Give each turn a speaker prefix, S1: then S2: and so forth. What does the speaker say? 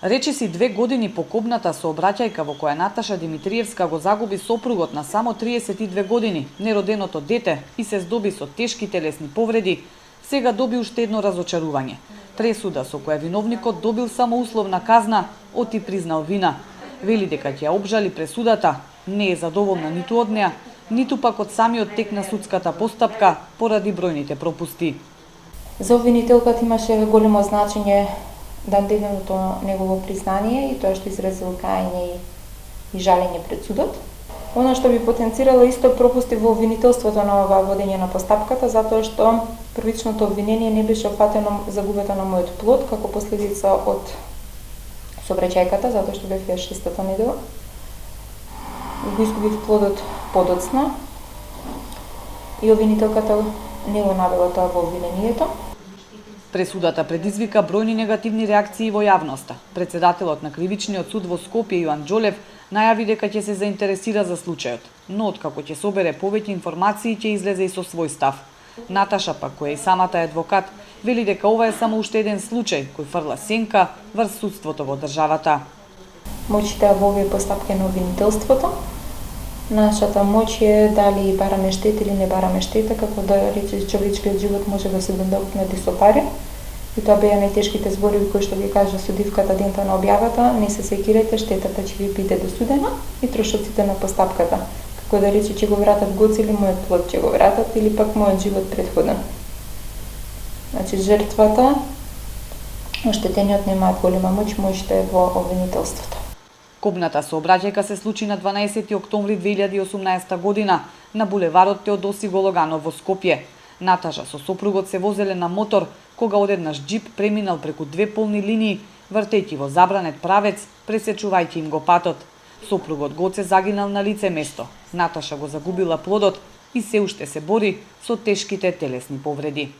S1: Речиси 2 години по кобната сообраќајка во која Наташа Димитриевска го загуби сопругот на само 32 години, нероденото дете и се здоби со тешки телесни повреди, сега доби уште едно разочарување. Пресуда со која виновникот добил само условна казна, оти признал вина. Вели дека ќе ја обжали пресудата, не е задоволна ниту од неа, ниту пак од самиот тек на судската постапка поради бројните пропусти.
S2: За обвинителката имаше големо значење даденото негово признание и тоа што изразил кајање и жалење пред судот. Она што би потенцирало исто пропусти во обвинителството на ова водење на постапката, затоа што првичното обвинение не беше опфатено загубата на мојот плод како последица од сообраќајката, затоа што бев ја 6-та недела. Го изгубив плодот подоцна и обвинителката не го навела тоа во обвинението.
S1: Пресудата предизвика бројни негативни реакции во јавноста. Председателот на Кривичниот суд во Скопје Иван Џолев најави дека ќе се заинтересира за случајот, но откако ќе собере повеќе информации ќе излезе и со свој став. Наташа пак, која и самата е адвокат, вели дека ова е само уште еден случај кој фрла сенка врз судството во државата.
S2: Моќите во овие постапки на обвинителството, нашата моќ е дали бараме штета или не бараме штета, како да рече човечкиот живот може да се надокнади со пари. И тоа беа најтешките зборови кои што ги кажа судивката дента на објавата: не се секирете, штетата ќе ви биде досудена и трошоците на постапката. Како да рече ќе го вратат гоц или мојот плод ќе го вратат или пак мојот живот претходен. Значи жртвата, оштетениот немаат голема моќ, моќта е во обвинителството.
S1: Кобната сообраќајка се случи на 12 октомври 2018 година на булеварот Теодоси Гологанов во Скопје. Наташа со сопругот се возеле на мотор кога одеднаш џип преминал преку 2 полни линии, вртејќи во забранет правец, пресечувајќи им го патот. Сопругот Гоце загинал на лице место. Наташа го загубила плодот и се уште се бори со тешките телесни повреди.